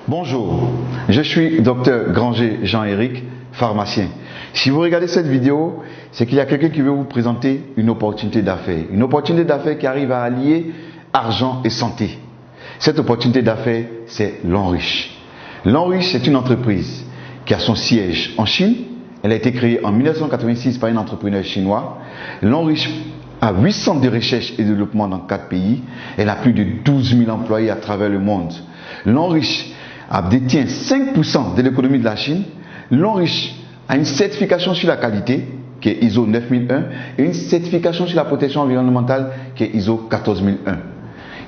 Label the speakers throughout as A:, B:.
A: Bonjour, je suis Dr Granger Jean-Éric, pharmacien. Si vous regardez cette vidéo, c'est qu'il y a quelqu'un qui veut vous présenter une opportunité d'affaires. Une opportunité d'affaires qui arrive à allier argent et santé. Cette opportunité d'affaires, c'est L'Enriche. L'Enriche, c'est une entreprise qui a son siège en Chine. Elle a été créée en 1986 par un entrepreneur chinois. L'Enriche a 8 centres de recherche et de développement dans 4 pays. Elle a plus de 12 000 employés à travers le monde. L'Enriche détient 5% de l'économie de la Chine. L'Enriche a une certification sur la qualité qui est ISO 9001 et une certification sur la protection environnementale qui est ISO 14001.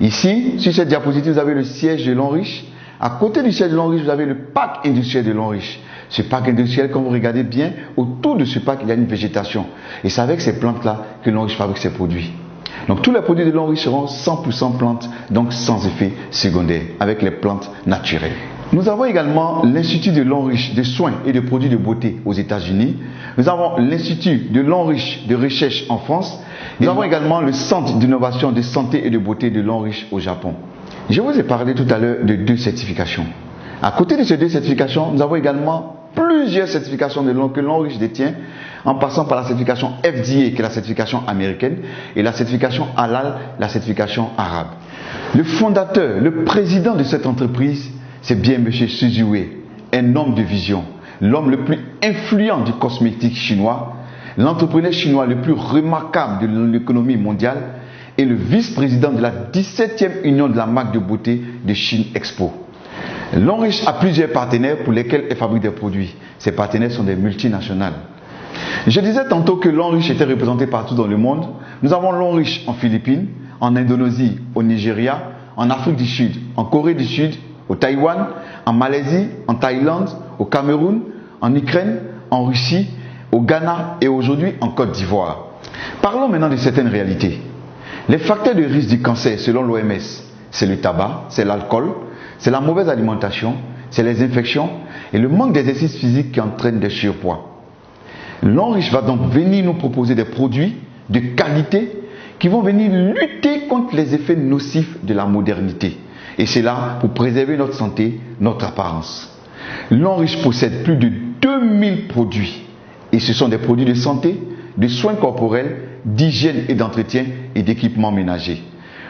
A: Ici, sur cette diapositive, vous avez le siège de L'Enriche. À côté du siège de L'Enriche, vous avez le parc industriel de L'Enriche. Ce parc industriel, quand vous regardez bien, autour de ce parc, il y a une végétation. Et c'est avec ces plantes-là que L'Enriche fabrique ses produits. Donc tous les produits de L'Enriche seront 100% plantes, donc sans effet secondaire, avec les plantes naturelles. Nous avons également l'Institut de L'Enriche de soins et de produits de beauté aux États-Unis. Nous avons l'Institut de L'Enriche de recherche en France. Nous avons également le Centre d'innovation de santé et de beauté de L'Enriche au Japon. Je vous ai parlé tout à l'heure de 2 certifications. À côté de ces 2 certifications, nous avons également plusieurs certifications que L'Enriche détient, en passant par la certification FDA, qui est la certification américaine, et la certification Halal, la certification arabe. Le fondateur, le président de cette entreprise, c'est bien M. Su Ziwei, un homme de vision, l'homme le plus influent du cosmétique chinois, l'entrepreneur chinois le plus remarquable de l'économie mondiale et le vice-président de la 17e union de la marque de beauté de Chine Expo. L'Enriche a plusieurs partenaires pour lesquels elle fabrique des produits. Ces partenaires sont des multinationales. Je disais tantôt que L'Enriche était représenté partout dans le monde. Nous avons L'Enriche en Philippines, en Indonésie, au Nigeria, en Afrique du Sud, en Corée du Sud, au Taïwan, en Malaisie, en Thaïlande, au Cameroun, en Ukraine, en Russie, au Ghana et aujourd'hui en Côte d'Ivoire. Parlons maintenant de certaines réalités. Les facteurs de risque du cancer selon l'OMS, c'est le tabac, c'est l'alcool, c'est la mauvaise alimentation, c'est les infections et le manque d'exercice physique qui entraîne des surpoids. L'Enriche va donc venir nous proposer des produits de qualité qui vont venir lutter contre les effets nocifs de la modernité. Et c'est là pour préserver notre santé, notre apparence. L'Enriche possède plus de 2000 produits. Et ce sont des produits de santé, de soins corporels, d'hygiène et d'entretien et d'équipements ménagers.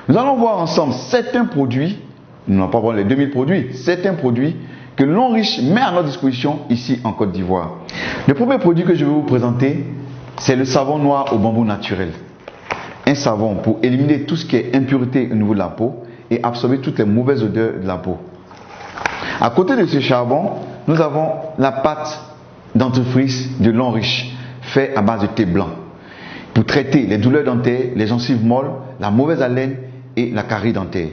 A: Nous allons voir ensemble certains produits, nous n'allons pas voir les 2000 produits, certains produits que L'Enriche met à notre disposition ici en Côte d'Ivoire. Le premier produit que je vais vous présenter, c'est le savon noir au bambou naturel. Un savon pour éliminer tout ce qui est impureté au niveau de la peau et absorber toutes les mauvaises odeurs de la peau. À côté de ce charbon, nous avons la pâte dentifrice de L'Enriche, faite à base de thé blanc, pour traiter les douleurs dentaires, les gencives molles, la mauvaise haleine et la carie dentaire.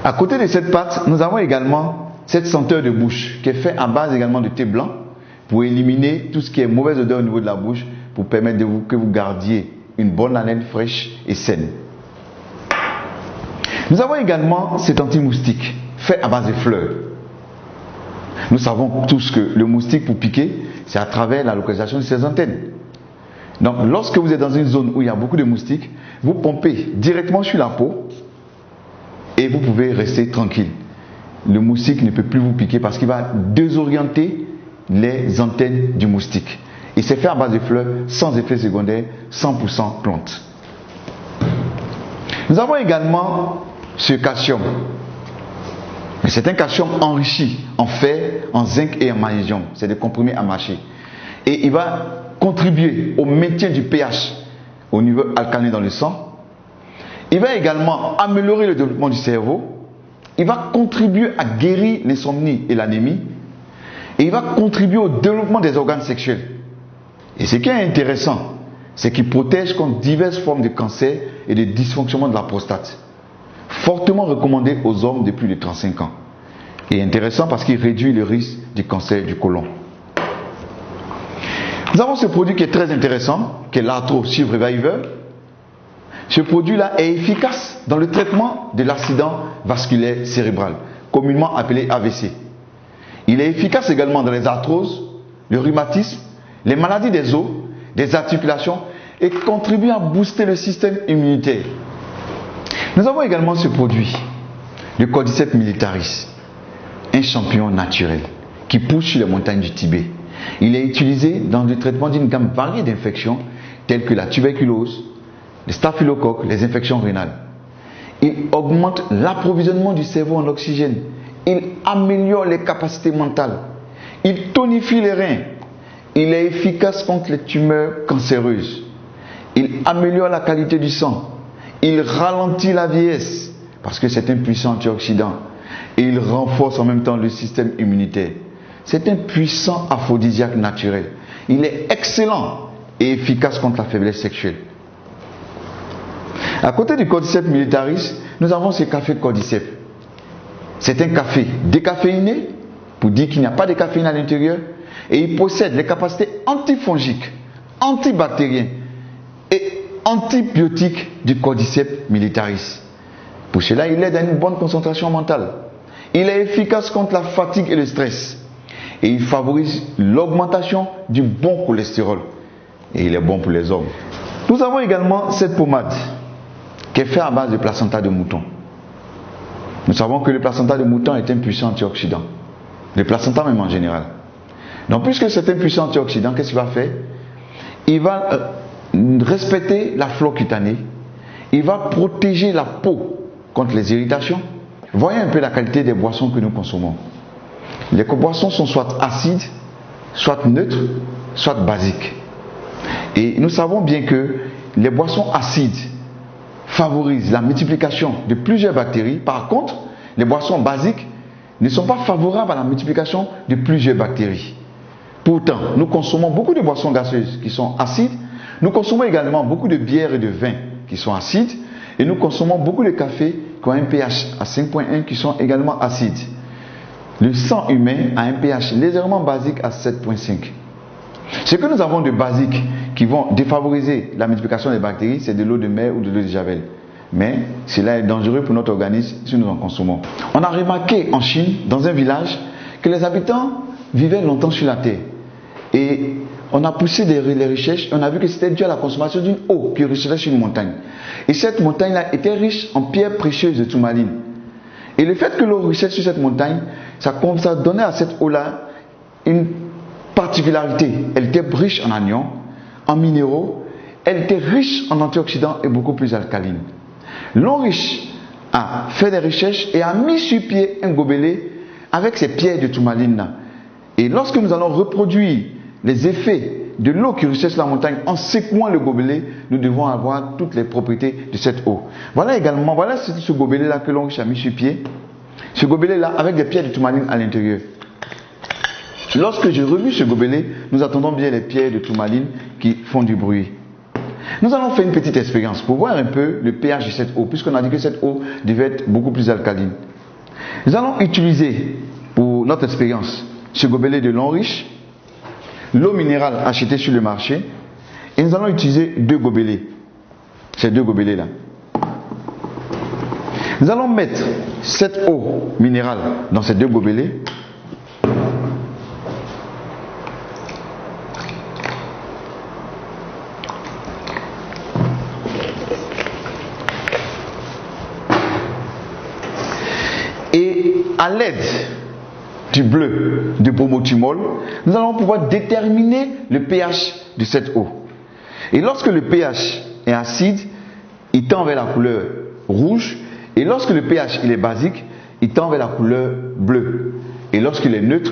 A: À côté de cette pâte, nous avons également cette senteur de bouche qui est faite à base également de thé blanc pour éliminer tout ce qui est mauvaise odeur au niveau de la bouche, pour permettre que vous gardiez une bonne haleine fraîche et saine. Nous avons également cet anti-moustique fait à base de fleurs. Nous savons tous que le moustique pour piquer, c'est à travers la localisation de ses antennes. Donc lorsque vous êtes dans une zone où il y a beaucoup de moustiques, vous pompez directement sur la peau et vous pouvez rester tranquille. Le moustique ne peut plus vous piquer parce qu'il va désorienter les antennes du moustique. Et c'est fait à base de fleurs, sans effet secondaire, 100% plante. Nous avons également ce calcium. C'est un calcium enrichi en fer, en zinc et en magnésium. C'est des comprimés à mâcher. Et il va contribuer au maintien du pH au niveau alcalin dans le sang. Il va également améliorer le développement du cerveau. Il va contribuer à guérir l'insomnie et l'anémie. Et il va contribuer au développement des organes sexuels. Et ce qui est intéressant, c'est qu'il protège contre diverses formes de cancer et de dysfonctionnement de la prostate. Fortement recommandé aux hommes de plus de 35 ans. Et intéressant parce qu'il réduit le risque du cancer du côlon. Nous avons ce produit qui est très intéressant, qui est l'Arthro Shield Reviver. Ce produit-là est efficace dans le traitement de l'accident vasculaire cérébral, communément appelé AVC. Il est efficace également dans les arthroses, le rhumatisme, les maladies des os, des articulations et contribue à booster le système immunitaire. Nous avons également ce produit, le Cordyceps militaris. un champignon naturel qui pousse sur les montagnes du Tibet. Il est utilisé dans le traitement d'une gamme variée d'infections telles que la tuberculose, le staphylocoque, les infections rénales. Il augmente l'approvisionnement du cerveau en oxygène. Il améliore les capacités mentales. Il tonifie les reins. Il est efficace contre les tumeurs cancéreuses. Il améliore la qualité du sang. Il ralentit la vieillesse parce que c'est un puissant antioxydant. Et il renforce en même temps le système immunitaire. C'est un puissant aphrodisiaque naturel. Il est excellent et efficace contre la faiblesse sexuelle. À côté du Cordyceps militaris, nous avons ce café Cordyceps. C'est un café décaféiné, pour dire qu'il n'y a pas de caféine à l'intérieur, et il possède les capacités antifongiques, antibactériennes et antibiotiques du Cordyceps militaris. Pour cela, il aide à une bonne concentration mentale. Il est efficace contre la fatigue et le stress. Et il favorise l'augmentation du bon cholestérol. Et il est bon pour les hommes. Nous avons également cette pommade qui est faite à base de placenta de mouton. Nous savons que le placenta de mouton est un puissant antioxydant. Le placenta même en général. Donc puisque c'est un puissant antioxydant, qu'est-ce qu'il va faire? Il va respecter la flore cutanée. Il va protéger la peau contre les irritations. Voyez un peu la qualité des boissons que nous consommons. Les boissons sont soit acides, soit neutres, soit basiques. Et nous savons bien que les boissons acides favorisent la multiplication de plusieurs bactéries. Par contre, les boissons basiques ne sont pas favorables à la multiplication de plusieurs bactéries. Pourtant, nous consommons beaucoup de boissons gazeuses qui sont acides. Nous consommons également beaucoup de bières et de vins qui sont acides. Et nous consommons beaucoup de cafés qui ont un pH à 5.1 qui sont également acides. Le sang humain a un pH légèrement basique à 7.5. Ce que nous avons de basique qui vont défavoriser la multiplication des bactéries, c'est de l'eau de mer ou de l'eau de javel. Mais cela est dangereux pour notre organisme si nous en consommons. On a remarqué en Chine, dans un village, que les habitants vivaient longtemps sur la terre. Et on a poussé les recherches, on a vu que c'était dû à la consommation d'une eau qui ruisselait sur une montagne. Et cette montagne-là était riche en pierres précieuses de tourmaline. Et le fait que l'eau ruisselle sur cette montagne, ça donnait à cette eau-là une particularité. Elle était riche en anions, en minéraux, elle était riche en antioxydants et beaucoup plus alcaline. L'homme riche a fait des recherches et a mis sur pied un gobelet avec ces pierres de tourmaline. Et lorsque nous allons reproduire les effets de l'eau qui ruisselle sur la montagne en secouant le gobelet, nous devons avoir toutes les propriétés de cette eau. Voilà également, voilà ce gobelet-là que l'homme riche a mis sur pied. Ce gobelet-là avec des pierres de tourmaline à l'intérieur. Lorsque j'ai revu ce gobelet, nous attendons bien les pierres de tourmaline qui font du bruit. Nous allons faire une petite expérience pour voir un peu le pH de cette eau, puisqu'on a dit que cette eau devait être beaucoup plus alcaline. Nous allons utiliser pour notre expérience ce gobelet de l'eau riche, l'eau minérale achetée sur le marché, et nous allons utiliser deux gobelets, ces deux gobelets-là. Nous allons mettre cette eau minérale dans ces deux gobelets. Et à l'aide du bleu de bromothymol, nous allons pouvoir déterminer le pH de cette eau. Et lorsque le pH est acide, il tend vers la couleur rouge. Et lorsque le pH il est basique, il tend vers la couleur bleue. Et lorsqu'il est neutre,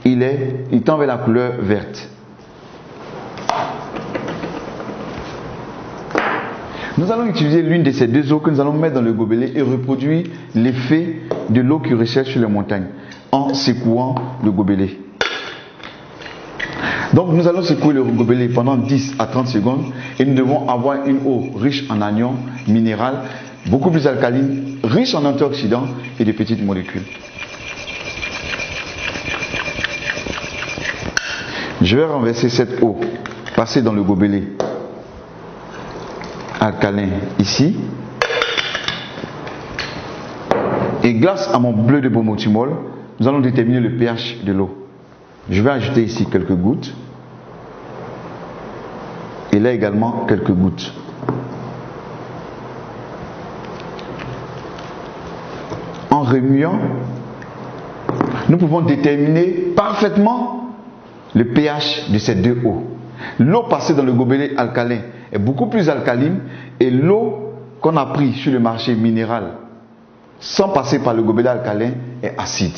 A: il tend vers la couleur verte. Nous allons utiliser l'une de ces deux eaux que nous allons mettre dans le gobelet et reproduire l'effet de l'eau qui ruisselle sur les montagnes en secouant le gobelet. Donc nous allons secouer le gobelet pendant 10 à 30 secondes et nous devons avoir une eau riche en anions, minérales, beaucoup plus alcaline, riche en antioxydants et de petites molécules. Je vais renverser cette eau, passer dans le gobelet alcalin ici. Et grâce à mon bleu de bromothymol, nous allons déterminer le pH de l'eau. Je vais ajouter ici quelques gouttes. Et là également quelques gouttes. En remuant, nous pouvons déterminer parfaitement le pH de ces deux eaux. L'eau passée dans le gobelet alcalin est beaucoup plus alcaline et l'eau qu'on a prise sur le marché minéral sans passer par le gobelet alcalin est acide.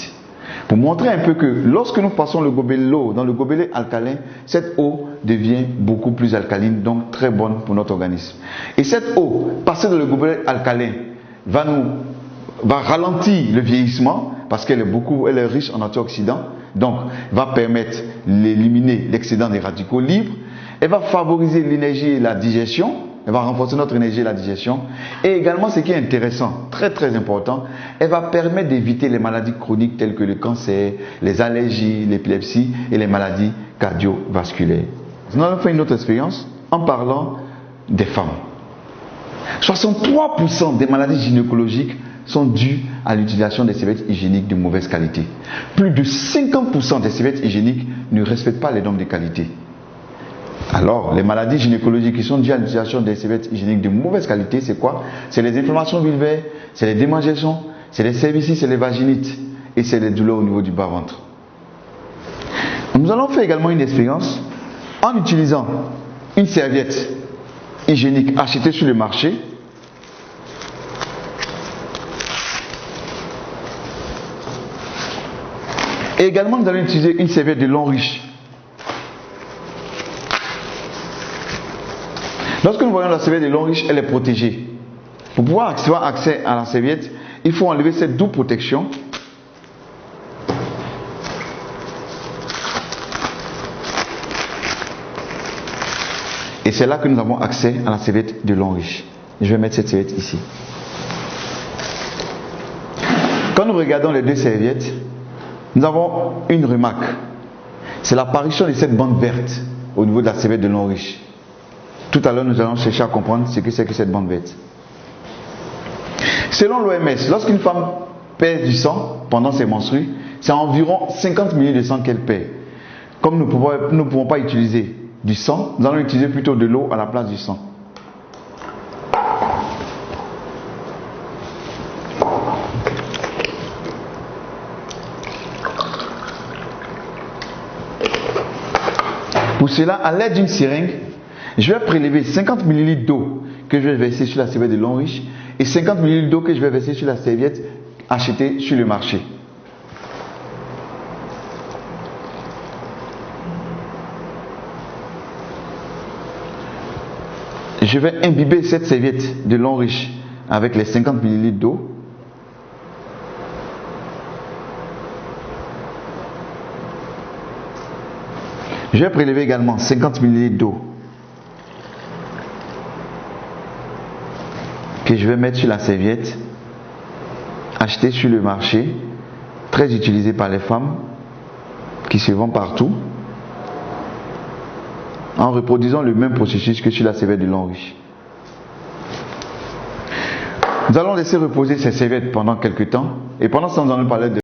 A: Pour montrer un peu que lorsque nous passons l'eau dans le gobelet alcalin, cette eau devient beaucoup plus alcaline, donc très bonne pour notre organisme. Et cette eau passée dans le gobelet alcalin va ralentir le vieillissement parce qu'elle est riche en antioxydants, donc va permettre d'éliminer l'excédent des radicaux libres. Elle va favoriser l'énergie et la digestion. Elle va renforcer notre énergie et la digestion. Et également, ce qui est intéressant, très très important, elle va permettre d'éviter les maladies chroniques telles que le cancer, les allergies, l'épilepsie et les maladies cardiovasculaires. Nous allons faire une autre expérience en parlant des femmes. 63% des maladies gynécologiques sont dues à l'utilisation des serviettes hygiéniques de mauvaise qualité. Plus de 50% des serviettes hygiéniques ne respectent pas les normes de qualité. Alors, les maladies gynécologiques qui sont dues à l'utilisation des serviettes hygiéniques de mauvaise qualité, c'est quoi? C'est les inflammations vulvaires, c'est les démangeaisons, c'est les cervicites, c'est les vaginites et c'est les douleurs au niveau du bas-ventre. Nous allons faire également une expérience en utilisant une serviette hygiénique achetée sur le marché. Et également, nous allons utiliser une serviette de Longriche. Lorsque nous voyons la serviette de Longriche, elle est protégée. Pour pouvoir avoir accès à la serviette, il faut enlever cette double protection. Et c'est là que nous avons accès à la serviette de Longriche. Je vais mettre cette serviette ici. Quand nous regardons les deux serviettes, nous avons une remarque. C'est l'apparition de cette bande verte au niveau de la serviette de Longriche. Tout à l'heure, nous allons chercher à comprendre ce que c'est que cette bande verte. Selon l'OMS, lorsqu'une femme perd du sang pendant ses menstrues, c'est environ 50 ml de sang qu'elle perd. Comme nous ne pouvons pas utiliser du sang, nous allons utiliser plutôt de l'eau à la place du sang. Pour cela, à l'aide d'une seringue, je vais prélever 50 ml d'eau que je vais verser sur la serviette de Longriche et 50 ml d'eau que je vais verser sur la serviette achetée sur le marché. Je vais imbiber cette serviette de Longriche avec les 50 ml d'eau. Je vais prélever également 50 ml d'eau que je vais mettre sur la serviette achetée sur le marché, très utilisée par les femmes qui se vend partout, en reproduisant le même processus que sur la serviette de Longriche. Nous allons laisser reposer ces serviettes pendant quelques temps et pendant ce temps nous allons parler de